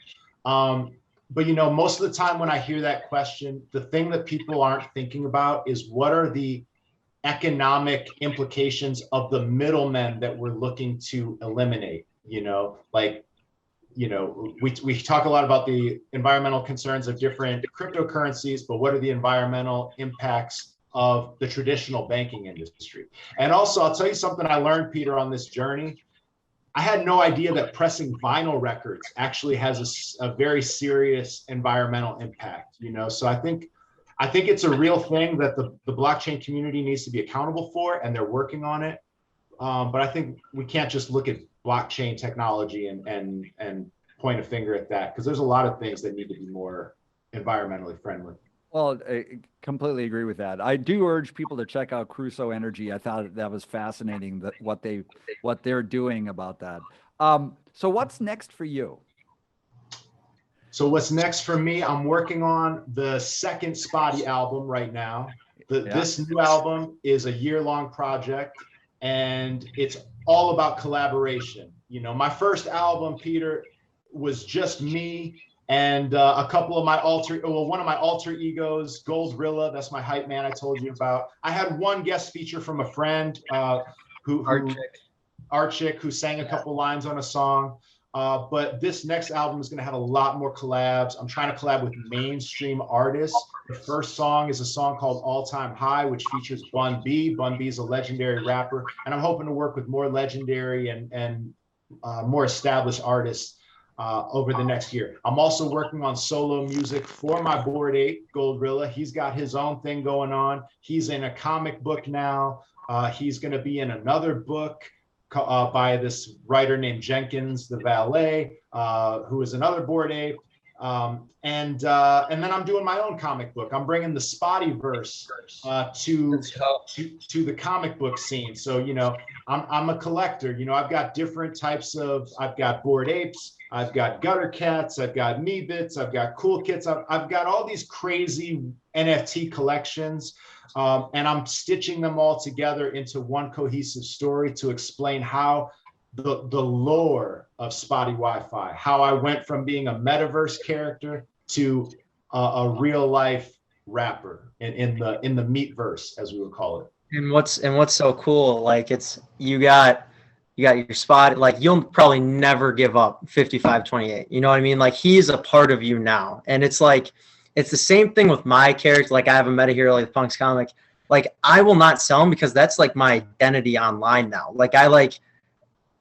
But most of the time when I hear that question, the thing that people aren't thinking about is what are the economic implications of the middlemen that we're looking to eliminate. We talk a lot about the environmental concerns of different cryptocurrencies, but what are the environmental impacts of the traditional banking industry? And also, I'll tell you something I learned, Peter, on this journey. I had no idea that pressing vinyl records actually has a very serious environmental impact. So I think it's a real thing that the blockchain community needs to be accountable for, and they're working on it. But I think we can't just look at blockchain technology and point a finger at that, because there's a lot of things that need to be more environmentally friendly.
Well, I completely agree with that. I do urge people to check out Crusoe Energy. I thought that was fascinating, what they're doing about that. So what's next for you?
So what's next for me? I'm working on the second Spottie album right now. This new album is a year-long project. and it's all about collaboration. You know, my first album, Peter, was just me and a couple of my one of my alter egos, Goldrilla. That's my hype man I told you about. I had one guest feature from a friend Archick, who sang a couple lines on a song. But this next album is going to have a lot more collabs. I'm trying to collab with mainstream artists. The first song is a song called All Time High, which features Bun B. Bun B is a legendary rapper. And I'm hoping to work with more legendary and more established artists over the next year. I'm also working on solo music for my Bored Ape, Goldrilla. He's got his own thing going on. He's in a comic book now. He's going to be in another book by this writer named Jenkins, the valet, who is another Bored Ape. And then I'm doing my own comic book. I'm bringing the Spottyverse to the comic book scene. So, you know, I'm a collector. You know, I've got different types of, I've got Bored Apes, I've got Gutter Cats, I've got Me Bits, I've got Cool Kits. I've got all these crazy NFT collections. And I'm stitching them all together into one cohesive story to explain how the lore of Spottie Wi-Fi, how I went from being a metaverse character to a real life rapper in the meatverse, as we would call it.
And what's so cool, like you got your spot, like you'll probably never give up 5528. You know what I mean? Like he's a part of you now. And it's like, it's the same thing with my character. Like I have a meta hero, like the Punks comic. Like I will not sell him because that's like my identity online now. Like I like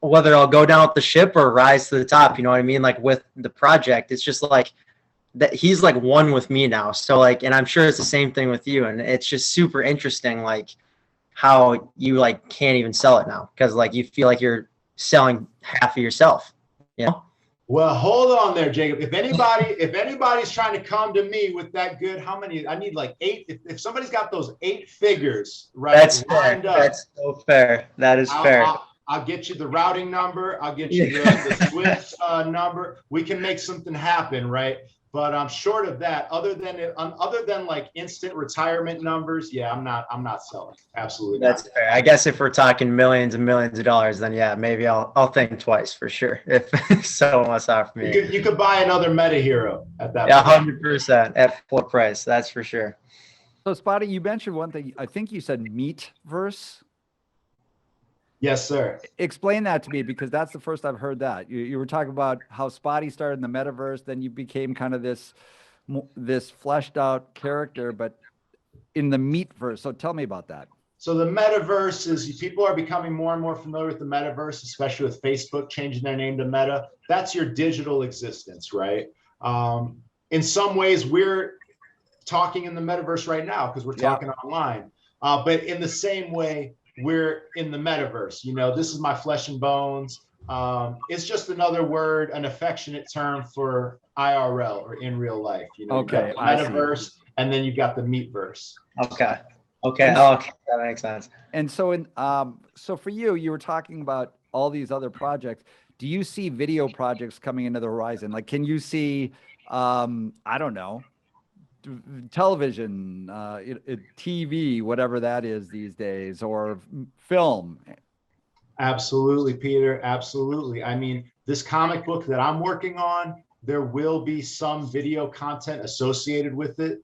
whether I'll go down with the ship or rise to the top, you know what I mean? Like with the project, it's just like that he's like one with me now. So like, and I'm sure it's the same thing with you. And it's just super interesting, like how you like can't even sell it now because like you feel like you're selling half of yourself, you know?
Well, hold on there, Jacob. If anybody's trying to come to me with that good, how many? I need like 8. If somebody's got those 8 figures, right?
That's fair. That's so fair. That is fair.
I'll get you the routing number. I'll get you the Swift number. We can make something happen, right? But I'm short of that. Other than like instant retirement numbers, yeah, I'm not selling. Absolutely.
That's fair. I guess if we're talking millions and millions of dollars, then yeah, maybe I'll think twice for sure if someone wants to offer me.
You could buy another meta hero at that.
Yeah, 100% at full price. That's for sure.
So Spotty, you mentioned one thing. I think you said meatverse.
Yes, sir.
Explain that to me because that's the first I've heard that. You were talking about how Spotty started in the metaverse, then you became kind of this fleshed out character, but in the meatverse. So tell me about that.
So the metaverse is, people are becoming more and more familiar with the metaverse, especially with Facebook changing their name to Meta. That's your digital existence, right? In some ways, we're talking in the metaverse right now because we're talking online. But in the same way, we're in the metaverse. You know, this is my flesh and bones. It's just another word, an affectionate term for IRL or in real life. You know,
okay,
metaverse, and then you've got the meatverse.
Okay. Okay. Okay. That makes sense.
And so so for you were talking about all these other projects. Do you see video projects coming into the horizon? Like, can you see, I don't know, television, TV, whatever that is these days, or film?
Absolutely, Peter. Absolutely. I mean, this comic book that I'm working on, there will be some video content associated with it.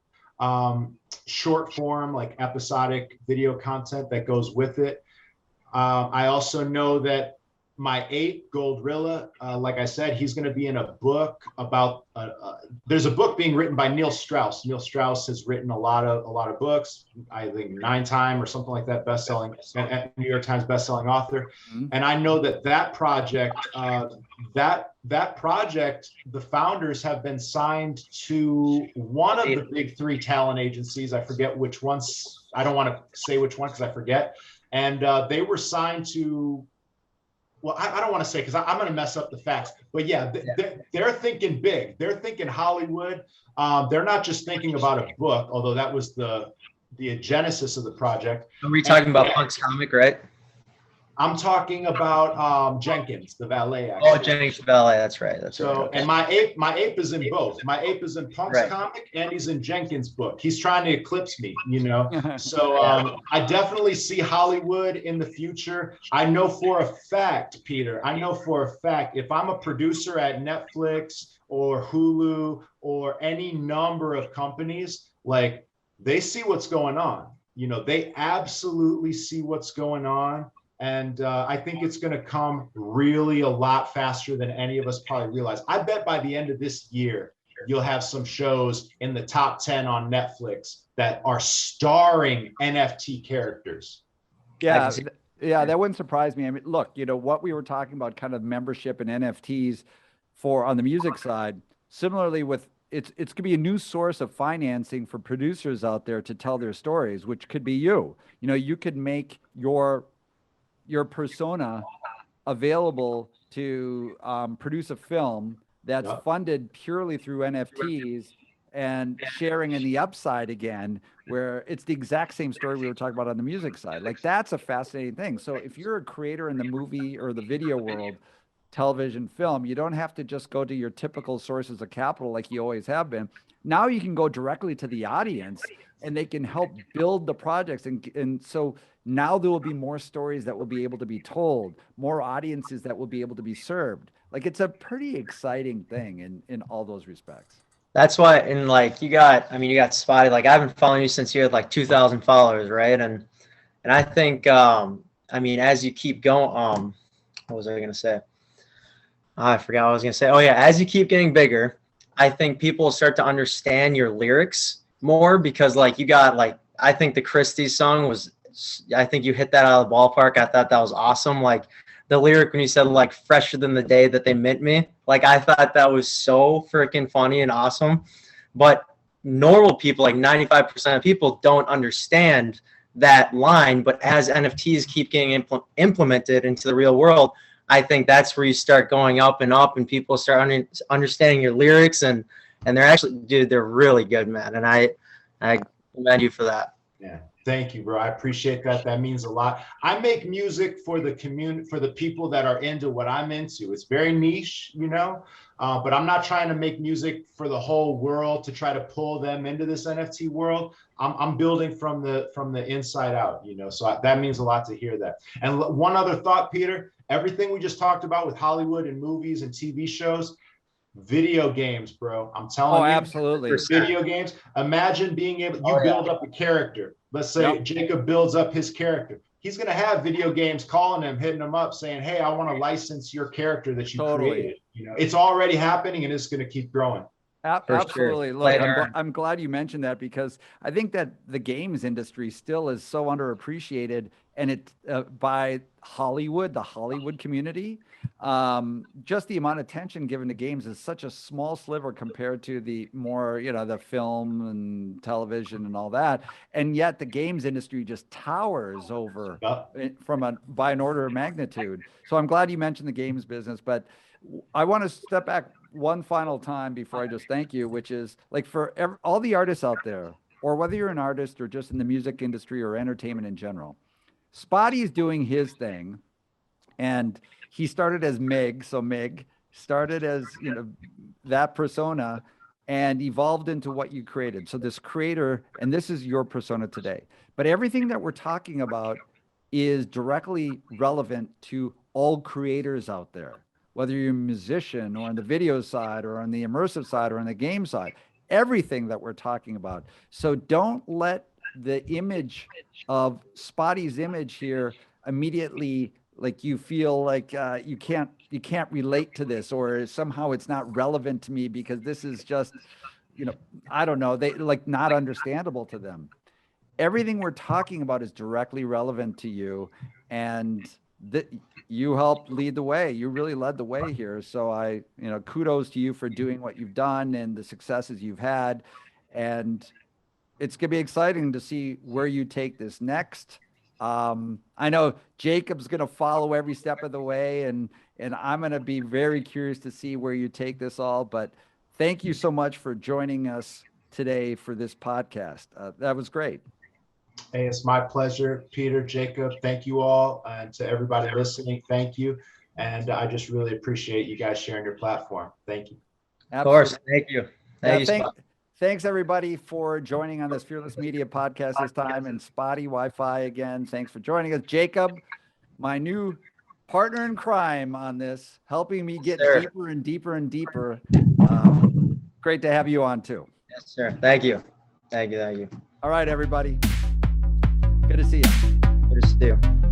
Short form, like episodic video content that goes with it. I also know that my ape, Goldrilla, like I said, he's going to be in a book about, there's a book being written by Neil Strauss. Neil Strauss has written a lot of books, I think 9-time or something like that, best-selling, New York Times best-selling author. Mm-hmm. And I know that project, that project, the founders have been signed to one of the big 3 talent agencies. I forget which ones. I don't want to say which one because I forget. And they were signed to, well, I don't want to say because I'm going to mess up the facts, but yeah, they're thinking big. They're thinking Hollywood. They're not just thinking about a book, although that was the genesis of the project.
Are we talking about Punk's comic, right?
I'm talking about Jenkins, the valet.
Oh,
Actually.
Jennings Ballet. That's right. That's right.
So,
Okay.
and my ape is in both. My ape is in Punk's
Right.
comic, and he's in Jenkins' book. He's trying to eclipse me, you know. So
Yeah.
I definitely see Hollywood in the future. I know for a fact, Peter. I know for a fact, if I'm a producer at Netflix or Hulu or any number of companies, like they see what's going on. You know, they absolutely see what's going on. And I think it's going to come really a lot faster than any of us probably realize. I bet by the end of this year, you'll have some shows in the top 10 on Netflix that are starring NFT characters.
Yeah, yeah, that wouldn't surprise me. I mean, look, you know, what we were talking about, kind of membership and NFTs for on the music side, similarly with it's could be a new source of financing for producers out there to tell their stories, which could be you. You know, you could make your persona available to produce a film that's
Yep.
funded purely through NFTs and sharing in the upside again, where it's the exact same story we were talking about on the music side. Like that's a fascinating thing. So if you're a creator in the movie or the video world, television, film, you don't have to just go to your typical sources of capital like you always have been. Now you can go directly to the audience and they can help build the projects. And so now there will be more stories that will be able to be told, more audiences that will be able to be served. Like it's a pretty exciting thing in all those respects.
That's why, and like you got, I mean, you got Spotty. Like I've been following you since you had like 2,000 followers, right? And I think, I mean, as you keep going, what was I gonna say? I forgot what I was gonna say. Oh yeah, as you keep getting bigger, I think people will start to understand your lyrics more because like you got like, I think the Christie song was, I think you hit that out of the ballpark. I thought that was awesome. Like the lyric when you said like fresher than the day that they met me, like I thought that was so freaking funny and awesome. But normal people, like 95% of people don't understand that line. But as NFTs keep getting implemented into the real world, I think that's where you start going up and up and people start understanding your lyrics and they're actually, dude, they're really good, man. And I commend you for that.
Yeah. Thank you, bro. I appreciate that. That means a lot. I make music for the community, for the people that are into what I'm into. It's very niche, you know, but I'm not trying to make music for the whole world to try to pull them into this NFT world. I'm building from the inside out, you know, so that means a lot to hear that. And one other thought, Peter, everything we just talked about with Hollywood and movies and TV shows, video games, bro. I'm telling you.
Absolutely.
Video games. Imagine being able, you build up a character. Let's say Jacob builds up his character. He's going to have video games calling him, hitting him up saying, hey, I want to license your character that you created. You know, it's already happening and it's going to keep growing.
Absolutely.
Sure.
Look, I'm glad you mentioned that because I think that the games industry still is so underappreciated and it by Hollywood, the Hollywood community. Just the amount of attention given to games is such a small sliver compared to the more, you know, the film and television and all that. And yet the games industry just towers over by an order of magnitude. So I'm glad you mentioned the games business, but I want to step back one final time before I just thank you, which is like for all the artists out there, or whether you're an artist or just in the music industry or entertainment in general, Spottie's doing his thing. And he started as Mig. So Mig started as, you know, that persona and evolved into what you created. So this creator, and this is your persona today. But everything that we're talking about is directly relevant to all creators out there, whether you're a musician or on the video side or on the immersive side or on the game side, everything that we're talking about. So don't let the image of Spottie's image here immediately like you feel like you can't relate to this or somehow it's not relevant to me because this is just, you know, I don't know, they like not understandable to them. Everything we're talking about is directly relevant to you and that you helped lead the way. You really led the way here. So you know, kudos to you for doing what you've done and the successes you've had. And it's going to be exciting to see where you take this next. I know Jacob's going to follow every step of the way and I'm going to be very curious to see where you take this all, but thank you so much for joining us today for this podcast. That was great.
Hey, it's my pleasure. Peter, Jacob, thank you all. And to everybody listening, thank you. And I just really appreciate you guys sharing your platform. Thank you.
Of course. Thank you. Thank you, Spot.
Thanks everybody for joining on this Fearless Media podcast this time, and Spottie Wi-Fi again. Thanks for joining us. Jacob, my new partner in crime on this, helping me get deeper and deeper and deeper. Great to have you on too.
Yes, sir. Thank you. Thank you. Thank you.
All right, everybody. Good to see you.
Good to see you.